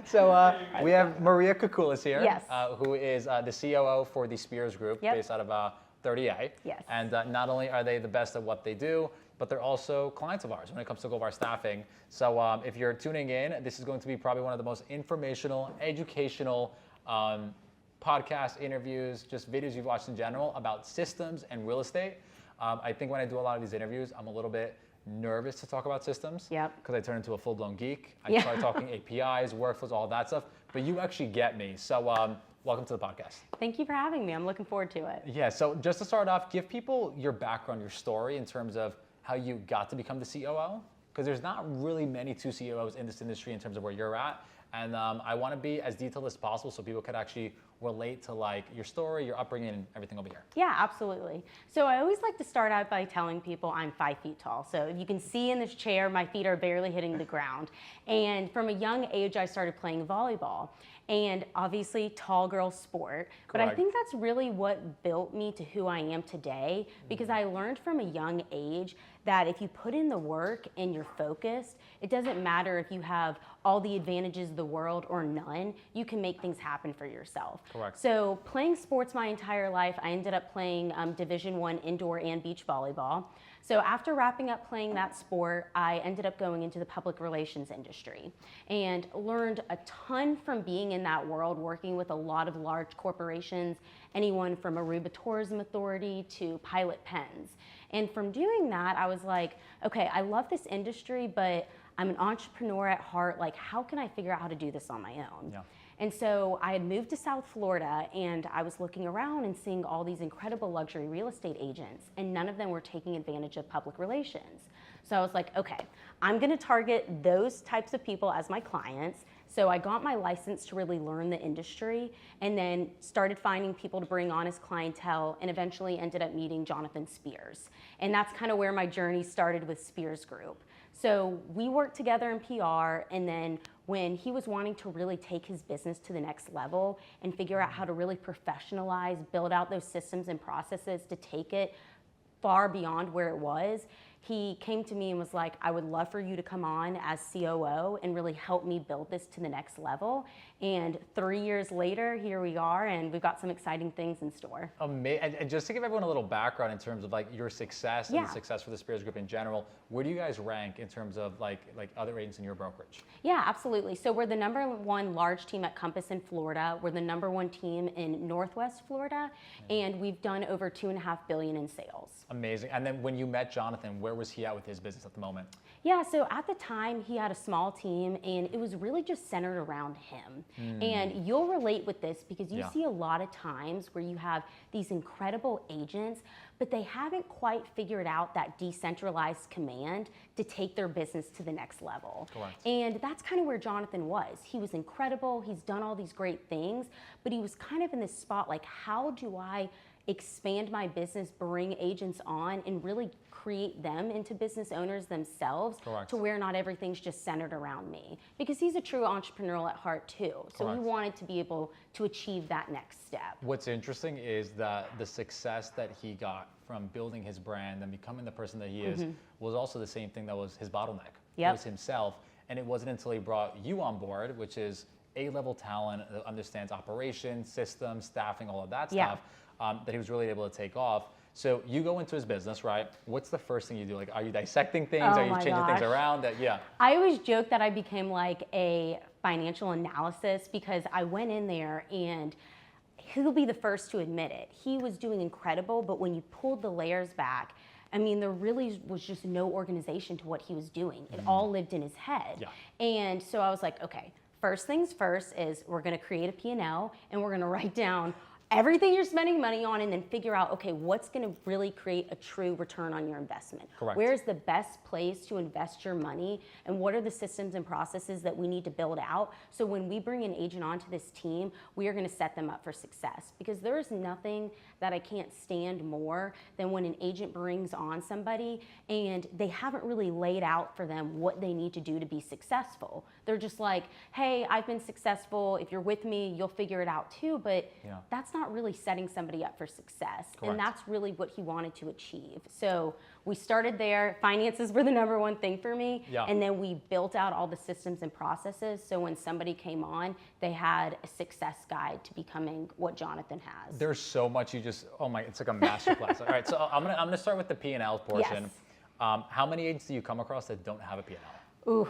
So we have Maria Coukoulis here, Yes. who is the COO for the Spears Group, Yep. based out of 30A. Yes. And not only are they the best at what they do, but they're also clients of ours when it comes to Go Bar staffing. So if you're tuning in, this is going to be probably one of the most informational, educational podcast interviews, just videos you've watched in general about systems and real estate. I think when I do a lot of these interviews, I'm a little bit nervous to talk about systems. Yep. Because I turn into a full-blown geek. I start talking APIs, workflows, all that stuff. But you actually get me. So welcome to the podcast. Thank you for having me. I'm looking forward to it. Yeah, so just to start off, give people your background, your story in terms of how you got to become the COO. Because there's not really many two COOs in this industry in terms of where you're at. And I want to be as detailed as possible so people could actually relate to like your story, your upbringing, and everything over here. Yeah, absolutely. So I always like to start out by telling people I'm 5 feet tall. So you can see in this chair, my feet are barely hitting the ground. And from a young age, I started playing volleyball. And obviously, tall girl sport. But I think that's really what built me to who I am today, because I learned from a young age that if you put in the work and you're focused, it doesn't matter if you have all the advantages of the world or none, you can make things happen for yourself. Correct. So playing sports my entire life, I ended up playing Division I indoor and beach volleyball. So after wrapping up playing that sport, I ended up going into the public relations industry and learned a ton from being in that world, working with a lot of large corporations, anyone from Aruba Tourism Authority to Pilot Pens. And from doing that, I was like, okay, I love this industry, but I'm an entrepreneur at heart. Like, how can I figure out how to do this on my own? Yeah. And so I had moved to South Florida, and I was looking around and seeing all these incredible luxury real estate agents, and none of them were taking advantage of public relations. So I was like, okay, I'm gonna target those types of people as my clients. So I got my license to really learn the industry, and then started finding people to bring on as clientele, and eventually ended up meeting Jonathan Spears. And that's kind of where my journey started with Spears Group. So we worked together in PR, and then when he was wanting to really take his business to the next level and figure out how to really professionalize, build out those systems and processes to take it far beyond where it was, he came to me and was like, I would love for you to come on as COO and really help me build this to the next level. And 3 years later, here we are, and we've got some exciting things in store. Amazing. And just to give everyone a little background in terms of like your success and the success for the Spears Group in general, where do you guys rank in terms of like other agents in your brokerage? Yeah, absolutely. So we're the #1 large team at Compass in Florida. We're the #1 team in Northwest Florida, and we've done over $2.5 billion in sales. Amazing. And then when you met Jonathan, where was he at with his business at the moment? Yeah, so at the time he had a small team, and it was really just centered around him. And you'll relate with this because you see a lot of times where you have these incredible agents, but they haven't quite figured out that decentralized command to take their business to the next level. Correct. And that's kind of where Jonathan was. He was incredible, he's done all these great things, but he was kind of in this spot like, how do I expand my business, bring agents on, and really create them into business owners themselves. Correct. To where not everything's just centered around me. Because he's a true entrepreneurial at heart too. So Correct. he wanted to be able to achieve that next step. What's interesting is that the success that he got from building his brand and becoming the person that he is was also the same thing that was his bottleneck. Yep. It was himself. And it wasn't until he brought you on board, which is A-level talent that understands operations, systems, staffing, all of that stuff, that he was really able to take off. So you go into his business, right? What's the first thing you do? Like, are you dissecting things? Oh Are you my changing things gosh. around? Yeah. I always joke that I became like a financial analysis because I went in there, and he'll be the first to admit it. He was doing incredible, but when you pulled the layers back, I mean, there really was just no organization to what he was doing. It all lived in his head. Yeah. And so I was like, okay, first things first is we're gonna create a P&L, and we're gonna write down everything you're spending money on, and then figure out, okay, what's gonna really create a true return on your investment? Correct. Where's the best place to invest your money, and what are the systems and processes that we need to build out so when we bring an agent onto this team, we are gonna set them up for success? Because there is nothing that I can't stand more than when an agent brings on somebody and they haven't really laid out for them what they need to do to be successful. They're just like, hey, I've been successful. If you're with me, you'll figure it out too. But that's not not really setting somebody up for success. Correct. And that's really what he wanted to achieve. So we started there. Finances were the number one thing for me. Yeah. And then we built out all the systems and processes. So when somebody came on, they had a success guide to becoming what Jonathan has. There's so much you just, oh my, it's like a masterclass. All right, so I'm gonna start with the P&L portion. Yes. How many agents do you come across that don't have a P&L? Ooh,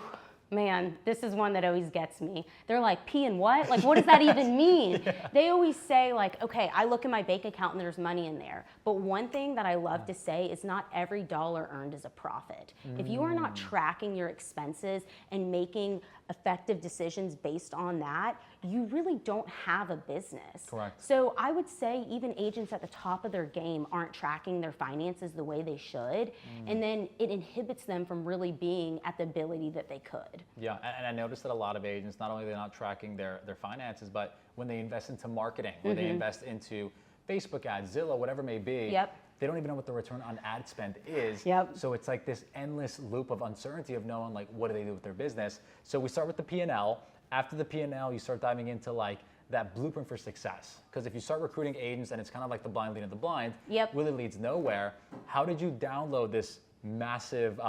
man, this is one that always gets me. They're like, P and what? Like, what does that even mean? Yeah. They always say like, okay, I look at my bank account and there's money in there. But one thing that I love to say is not every dollar earned is a profit. If you are not tracking your expenses and making effective decisions based on that, you really don't have a business. Correct. So I would say even agents at the top of their game aren't tracking their finances the way they should, and then it inhibits them from really being at the ability that they could. Yeah, and I noticed that a lot of agents, not only they're not tracking their finances, but when they invest into marketing, when they invest into Facebook ads, Zillow, whatever it may be, Yep. they don't even know what the return on ad spend is. Yep. So it's like this endless loop of uncertainty of knowing like what do they do with their business. So we start with the P&L. After the P&L, you start diving into like that blueprint for success. Because if you start recruiting agents and it's kind of like the blind leading the blind, Yep. really leads nowhere. How did you download this massive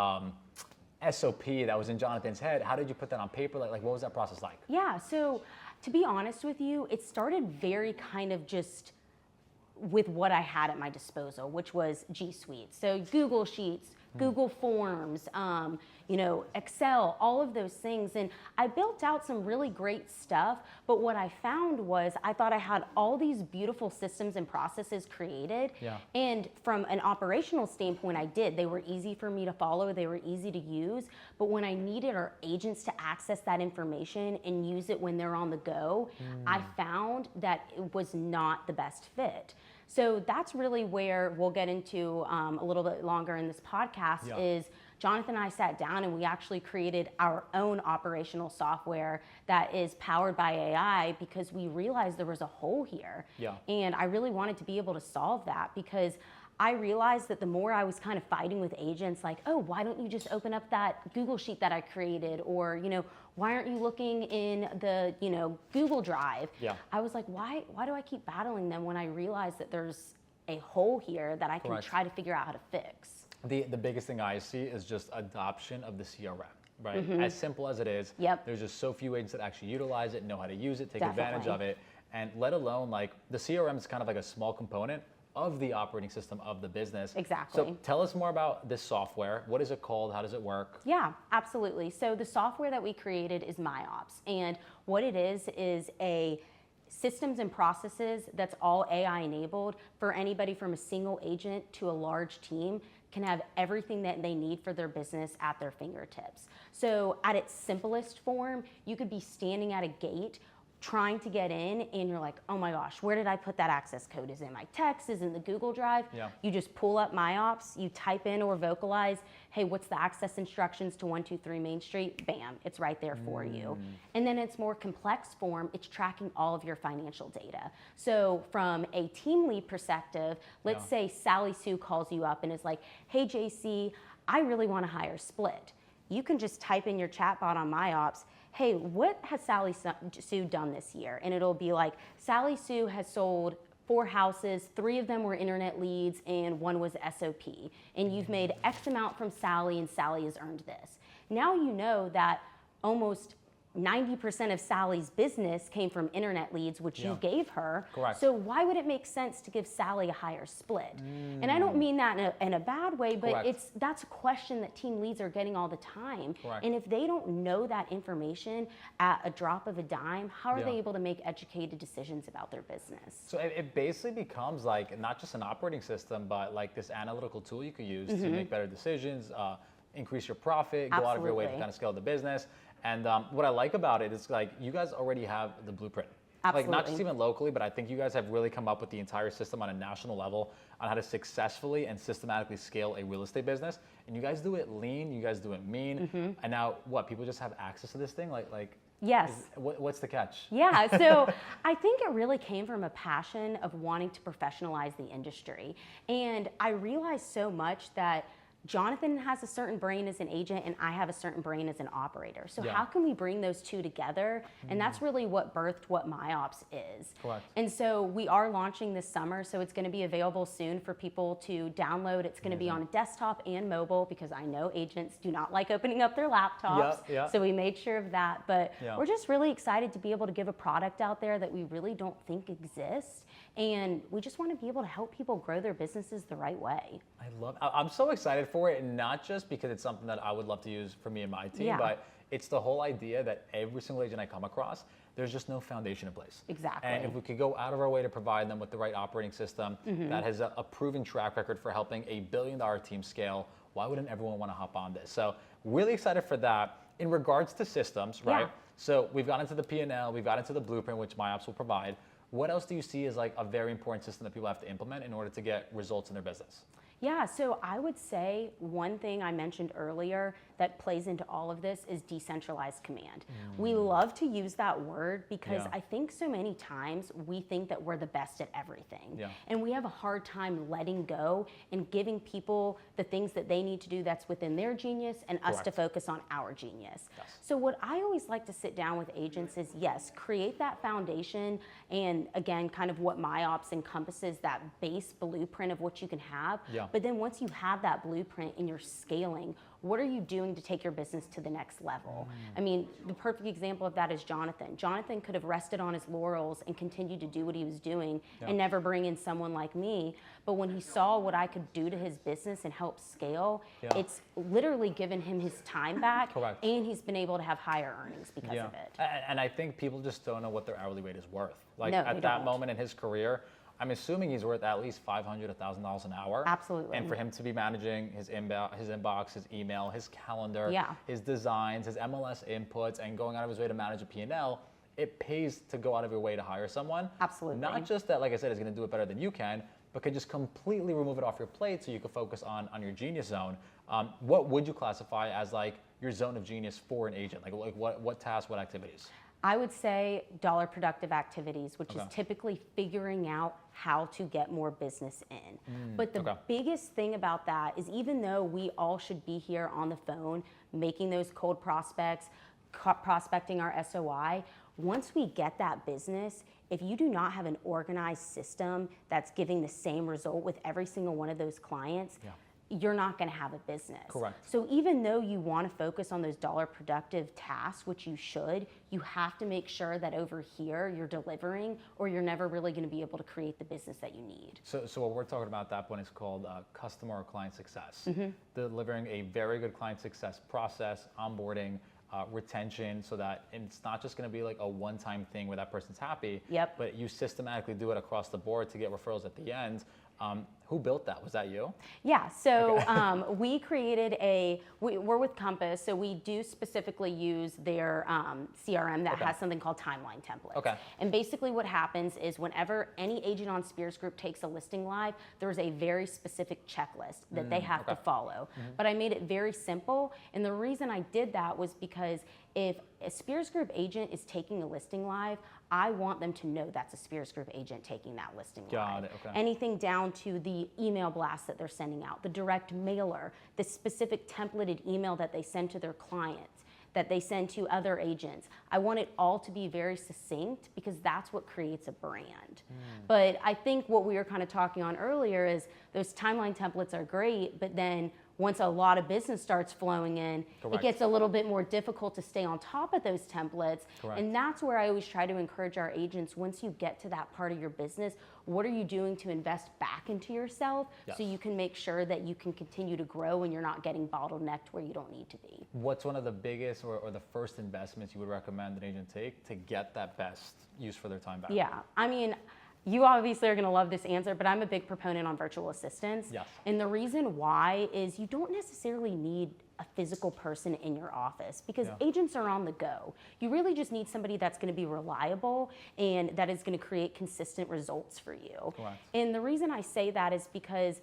SOP that was in Jonathan's head? How did you put that on paper? Like what was that process like? Yeah, so to be honest with you, it started very kind of just with what I had at my disposal, which was G Suite. So Google Sheets, Google Forms, Excel, all of those things. And I built out some really great stuff, but what I found was I thought I had all these beautiful systems and processes created. Yeah. And from an operational standpoint, I did. They were easy for me to follow, they were easy to use. But when I needed our agents to access that information and use it when they're on the go, I found that it was not the best fit. So that's really where we'll get into a little bit longer in this podcast. Yeah. Is Jonathan and I sat down and we actually created our own operational software that is powered by AI because we realized there was a hole here. Yeah. And I really wanted to be able to solve that because I realized that the more I was kind of fighting with agents like, oh, why don't you just open up that Google Sheet that I created? Or, why aren't you looking in the, Google Drive? Yeah. I was like, why do I keep battling them when I realize that there's a hole here that I can Correct. try to figure out how to fix? The biggest thing I see is just adoption of the CRM, right? As simple as it is, Yep. there's just so few agents that actually utilize it, know how to use it, take Definitely. advantage of it, and let alone like the CRM is kind of like a small component of the operating system of the business. Exactly. So tell us more about this software. What is it called? How does it work? Yeah, absolutely. So the software that we created is MyOps. And what it is a systems and processes that's all AI enabled for anybody from a single agent to a large team can have everything that they need for their business at their fingertips. So at its simplest form, you could be standing at a gate trying to get in and you're like, oh my gosh, where did I put that access code? Is it in my text? Is it in the Google Drive? Yeah. You just pull up MyOps, you type in or vocalize, hey, what's the access instructions to 123 Main Street? Bam, it's right there for you. And then it's more complex form, it's tracking all of your financial data. So from a team lead perspective, let's say Sally Sue calls you up and is like, hey JC, I really want to hire Split. You can just type in your chatbot on MyOps, hey, what has Sally Sue done this year? And it'll be like, Sally Sue has sold 4 houses, 3 of them were internet leads, and 1 was SOP. And you've made X amount from Sally, and Sally has earned this. Now you know that almost 90% of Sally's business came from internet leads, which you gave her. Correct. So why would it make sense to give Sally a higher split? And I don't mean that in a bad way, but Correct. that's a question that team leads are getting all the time. Correct. And if they don't know that information at a drop of a dime, how are they able to make educated decisions about their business? So it basically becomes like not just an operating system, but like this analytical tool you could use to make better decisions, increase your profit, go out of your way to Absolutely. kind of scale the business. And what I like about it is like you guys already have the blueprint. Like not just Absolutely. even locally, but I think you guys have really come up with the entire system on a national level on how to successfully and systematically scale a real estate business. And you guys do it lean, you guys do it mean. And now what, people just have access to this thing? Like Yes. what's the catch? Yeah, so I think it really came from a passion of wanting to professionalize the industry. And I realized so much that Jonathan has a certain brain as an agent and I have a certain brain as an operator. So Yeah. how can we bring those two together? And that's really what birthed what MyOps is. Correct. And so we are launching this summer, so it's going to be available soon for people to download. It's going to be on desktop and mobile because I know agents do not like opening up their laptops. Yeah. So we made sure of that. But Yeah. we're just really excited to be able to give a product out there that we really don't think exists. And we just want to be able to help people grow their businesses the right way. I'm so excited for it, and not just because it's something that I would love to use for me and my team, Yeah. but it's the whole idea that every single agent I come across, there's just no foundation in place. Exactly. And if we could go out of our way to provide them with the right operating system that has a proven track record for helping a billion-dollar team scale, why wouldn't everyone want to hop on this? So really excited for that. In regards to systems, right? Yeah. So we've got into the P&L, we've got into the blueprint, which MyOps will provide. What else do you see as like a very important system that people have to implement in order to get results in their business? Yeah, so I would say one thing I mentioned earlier that plays into all of this is decentralized command. We love to use that word because Yeah. I think so many times we think that we're the best at everything. Yeah. And we have a hard time letting go and giving people the things that they need to do that's within their genius and us to Correct. focus on our genius. Yes. So what I always like to sit down with agents is, yes, create that foundation and again, kind of what MyOps encompasses, that base blueprint of what you can have. Yeah. But then once you have that blueprint and you're scaling, what are you doing to take your business to the next level? I mean, the perfect example of that is Jonathan. Jonathan could have rested on his laurels and continued to do what he was doing and never bring in someone like me. But when he saw what I could do to his business and help scale, it's literally given him his time back. Correct. And he's been able to have higher earnings because of it. And I think people just don't know what their hourly rate is worth. Like No, at they that don't. moment in his career, I'm assuming he's worth at least $500, $1,000 an hour. Absolutely. And for him to be managing his inbox, his email, his calendar, Yeah. his designs, his MLS inputs, and going out of his way to manage a P&L, it pays to go out of your way to hire someone. Absolutely. Not just that, like I said, is going to do it better than you can, but could just completely remove it off your plate so you can focus on your genius zone. What would you classify as like your zone of genius for an agent? Like what tasks, what activities? I would say dollar productive activities, which is Okay. typically figuring out how to get more business in. But the okay. biggest thing about that is even though we all should be here on the phone, making those cold prospects, prospecting our SOI, once we get that business, if you do not have an organized system that's giving the same result with every single one of those clients, you're not going to have a business. Correct. So even though you want to focus on those dollar productive tasks, which you should, you have to make sure that over here you're delivering or you're never really going to be able to create the business that you need. So what we're talking about at that point is called customer or client success. Mm-hmm. Delivering a very good client success process, onboarding, retention, so that it's not just going to be like a one-time thing where that person's happy, Yep. but you systematically do it across the board to get referrals at the end. Who built that? Was that you? Yeah, so we created we're with Compass, so we do specifically use their CRM that has something called timeline templates. Okay. And basically what happens is whenever any agent on Spears Group takes a listing live, there's a very specific checklist that they have to follow. But I made it very simple, and the reason I did that was because if a Spears Group agent is taking a listing live, I want them to know that's a Spears Group agent taking that listing live. Got it, okay. Anything down to the email blast that they're sending out, the direct mailer, the specific templated email that they send to their clients, that they send to other agents. I want it all to be very succinct because that's what creates a brand. But I think what we were kind of talking on earlier is those timeline templates are great, but then once a lot of business starts flowing in, Correct. it gets a little bit more difficult to stay on top of those templates. Correct. And that's where I always try to encourage our agents, once you get to that part of your business, what are you doing to invest back into yourself so Yes. you can make sure that you can continue to grow and you're not getting bottlenecked where you don't need to be. What's one of the biggest or the first investments you would recommend an agent take to get that best use for their time back? Yeah, I mean, you obviously are going to love this answer, but I'm a big proponent on virtual assistants. Yes. And the reason why is you don't necessarily need a physical person in your office because agents are on the go. You really just need somebody that's going to be reliable and that is going to create consistent results for you. Correct. And the reason I say that is because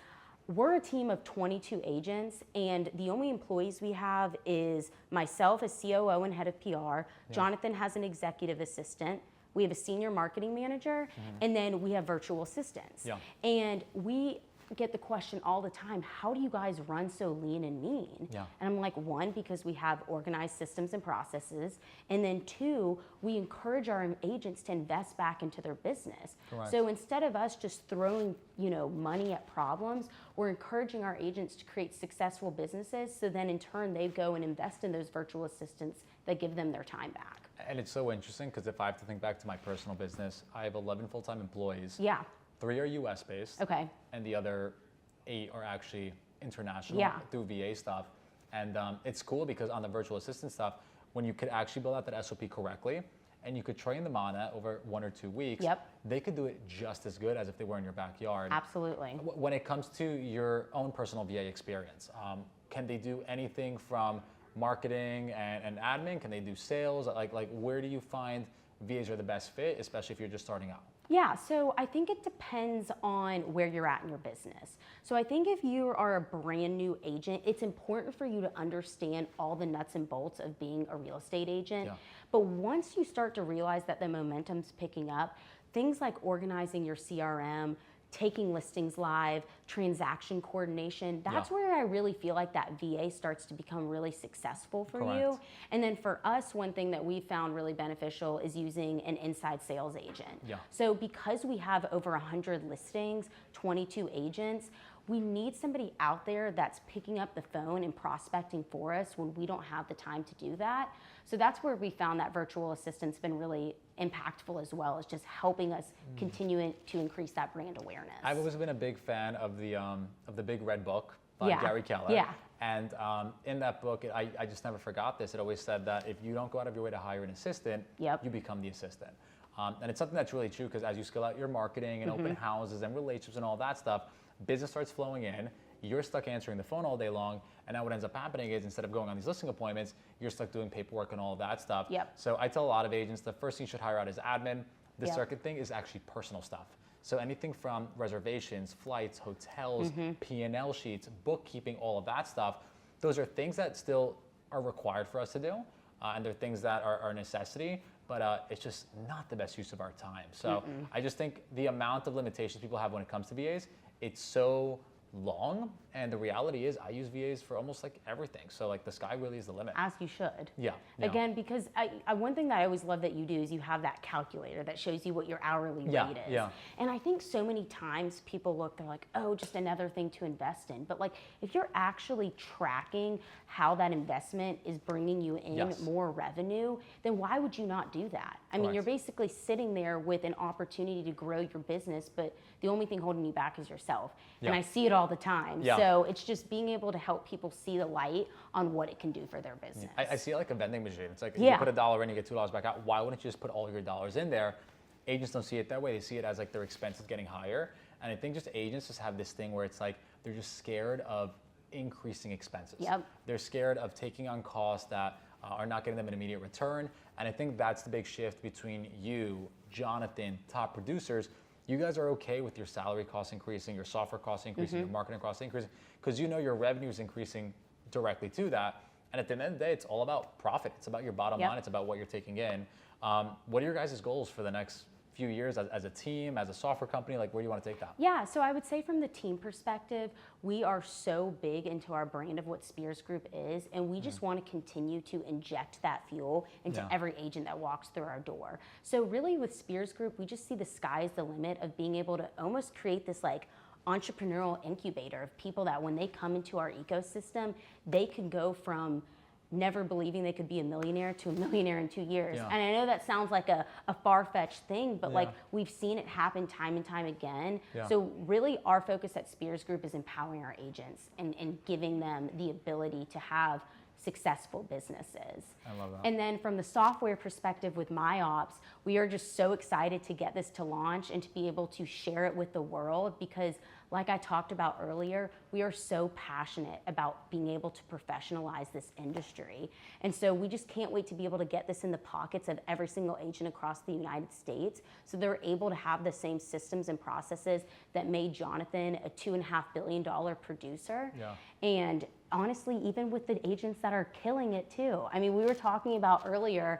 we're a team of 22 agents, and the only employees we have is myself as COO and head of PR. Jonathan has an executive assistant. We have a senior marketing manager, and then we have virtual assistants. Yeah. And we get the question all the time, how do you guys run so lean and mean? Yeah. And I'm like, one, because we have organized systems and processes. And then two, we encourage our agents to invest back into their business. Correct. So instead of us just throwing, money at problems, we're encouraging our agents to create successful businesses. So then in turn, they go and invest in those virtual assistants that give them their time back. And it's so interesting because if I have to think back to my personal business, I have 11 full-time employees. Yeah. 3 are US based. Okay. And the other 8 are actually international through VA stuff. And it's cool because on the virtual assistant stuff, when you could actually build out that SOP correctly and you could train them on that over 1 or 2 weeks, they could do it just as good as if they were in your backyard. Absolutely. When it comes to your own personal VA experience, can they do anything from marketing and admin? Can they do sales? Like where do you find VAs are the best fit, especially if you're just starting out? Yeah, so I think it depends on where you're at in your business. So I think if you are a brand new agent, it's important for you to understand all the nuts and bolts of being a real estate agent. Yeah. But once you start to realize that the momentum's picking up, things like organizing your CRM, taking listings live, transaction coordination, that's where I really feel like that VA starts to become really successful for you. And then for us, one thing that we found really beneficial is using an inside sales agent. Yeah. So because we have over 100 listings, 22 agents, we need somebody out there that's picking up the phone and prospecting for us when we don't have the time to do that. So that's where we found that virtual assistant's been really impactful as well, as just helping us continue to increase that brand awareness. I've always been a big fan of the Big Red Book by Gary Keller. Yeah. And in that book, I just never forgot this. It always said that if you don't go out of your way to hire an assistant, you become the assistant. And it's something that's really true because as you scale out your marketing and open houses and relationships and all that stuff, business starts flowing in. You're stuck answering the phone all day long, and now what ends up happening is instead of going on these listing appointments, you're stuck doing paperwork and all of that stuff. So I tell a lot of agents the first thing you should hire out is admin. The second thing is actually personal stuff. So anything from reservations, flights, hotels, P&L sheets, bookkeeping, all of that stuff, those are things that still are required for us to do, and they're things that are a necessity, but it's just not the best use of our time. So I just think the amount of limitations people have when it comes to VAs, it's so long, and the reality is I use VAs for almost like everything, so like the sky really is the limit. As you should. Yeah. Again, because one thing that I always love that you do is you have that calculator that shows you what your hourly rate is. And I think so many times people look, they're like, oh, just another thing to invest in. But like if you're actually tracking how that investment is bringing you in more revenue, then why would you not do that? I mean, you're basically sitting there with an opportunity to grow your business, but the only thing holding you back is yourself. And I see it all the time. So it's just being able to help people see the light on what it can do for their business. I see it like a vending machine. It's like you put $1 in, you get $2 back out. Why wouldn't you just put all your dollars in there? Agents don't see it that way. They see it as like their expenses getting higher. And I think just agents just have this thing where it's like they're just scared of increasing expenses. They're scared of taking on costs that are not getting them an immediate return. And I think that's the big shift between you, Jonathan, top producers. You guys are okay with your salary costs increasing, your software costs increasing, your marketing costs increasing, because you know your revenue is increasing directly to that. And at the end of the day, it's all about profit. It's about your bottom line. It's about what you're taking in. What are your guys' goals for the next few years as a team, as a software company? Like, where do you want to take that? Yeah, so I would say from the team perspective, we are so big into our brand of what Spears Group is, and we just want to continue to inject that fuel into every agent that walks through our door. So really with Spears Group, we just see the sky's the limit of being able to almost create this like entrepreneurial incubator of people that when they come into our ecosystem, they can go from never believing they could be a millionaire to a millionaire in 2 years. And I know that sounds like a far-fetched thing, but like we've seen it happen time and time again. So really our focus at Spears Group is empowering our agents and giving them the ability to have successful businesses. I love that. And then from the software perspective with MyOps, we are just so excited to get this to launch and to be able to share it with the world because like I talked about earlier, we are so passionate about being able to professionalize this industry. And so we just can't wait to be able to get this in the pockets of every single agent across the United States so they're able to have the same systems and processes that made Jonathan a $2.5 billion producer. And honestly, even with the agents that are killing it too. I mean, we were talking about earlier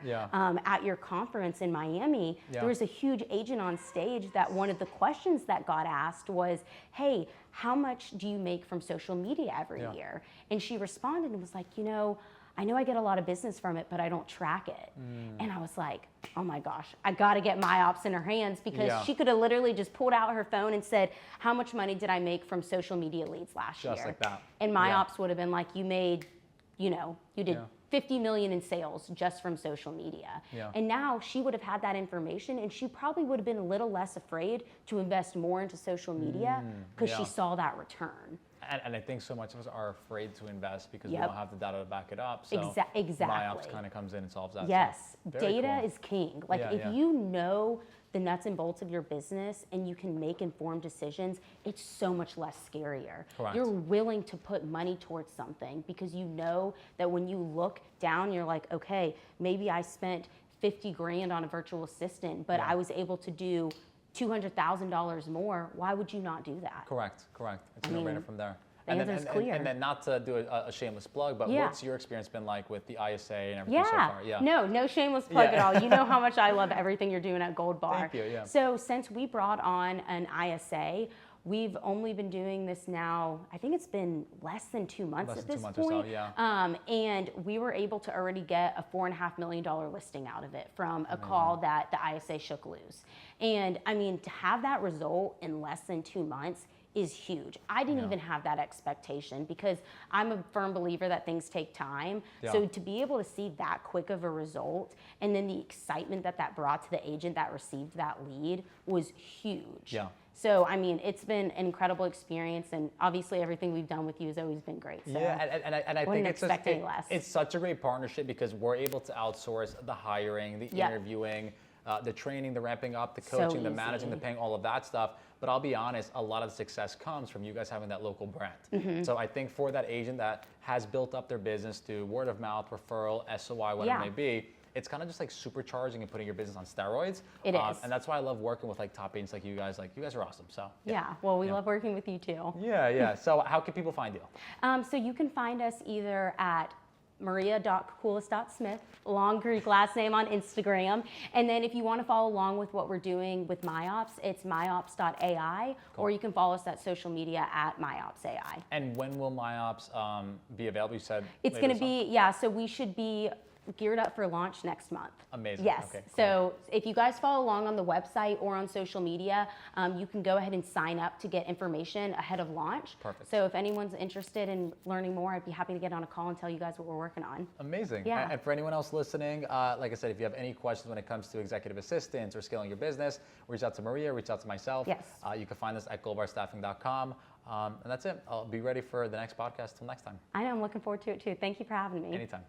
at your conference in Miami, there was a huge agent on stage that one of the questions that got asked was, hey, how much do you make from social media every year? And she responded and was like, you know I get a lot of business from it, but I don't track it. And I was like, oh my gosh, I got to get my ops in her hands, because she could have literally just pulled out her phone and said, how much money did I make from social media leads last year? Just like that. And my ops would have been like, you made, you did 50 million in sales just from social media. And now she would have had that information, and she probably would have been a little less afraid to invest more into social media because she saw that return. And I think so much of us are afraid to invest because we don't have the data to back it up. So exactly. MyOps kind of comes in and solves that. Yes, so data is king. Like if you know the nuts and bolts of your business and you can make informed decisions, it's so much less scarier. Correct. You're willing to put money towards something because you know that when you look down, you're like, okay, maybe I spent 50 grand on a virtual assistant, but I was able to do $200,000 more. Why would you not do that? Correct. It's a no-brainer from there. The answer's clear. And then not to do a shameless plug, but what's your experience been like with the ISA and everything so far? No shameless plug at all. You know how much I love everything you're doing at Gold Bar. Thank you, So since we brought on an ISA, we've only been doing this now, I think it's been less than 2 months at this point. And we were able to already get a $4.5 million listing out of it from a call that the ISA shook loose. And I mean, to have that result in less than 2 months is huge. I didn't even have that expectation because I'm a firm believer that things take time. So to be able to see that quick of a result, and then the excitement that brought to the agent that received that lead was huge. So, I mean, it's been an incredible experience, and obviously everything we've done with you has always been great. So and I think it's such a great partnership because we're able to outsource the hiring, the interviewing, the training, the ramping up, the coaching, the managing, the paying, all of that stuff. But I'll be honest, a lot of the success comes from you guys having that local brand. So I think for that agent that has built up their business through word of mouth, referral, SOI, whatever it may be, it's kind of just like supercharging and putting your business on steroids. It is. And that's why I love working with like top agents like you guys. Like you guys are awesome. So well, we love working with you too. So how can people find you? So you can find us either at maria.coukoulis.smith, long Greek last name, on Instagram. And then if you want to follow along with what we're doing with MyOps, it's myops.ai, or you can follow us at social media at myopsai. And when will MyOps be available? You said it's going to be, so we should be geared up for launch next month. Amazing. Yes. Okay, cool. So if you guys follow along on the website or on social media, you can go ahead and sign up to get information ahead of launch. Perfect. So if anyone's interested in learning more, I'd be happy to get on a call and tell you guys what we're working on. Amazing. And for anyone else listening, like I said, if you have any questions when it comes to executive assistants or scaling your business, reach out to Maria, reach out to myself. Yes. You can find us at goldbarstaffing.com. And that's it. I'll be ready for the next podcast. Till next time. I know. I'm looking forward to it too. Thank you for having me. Anytime.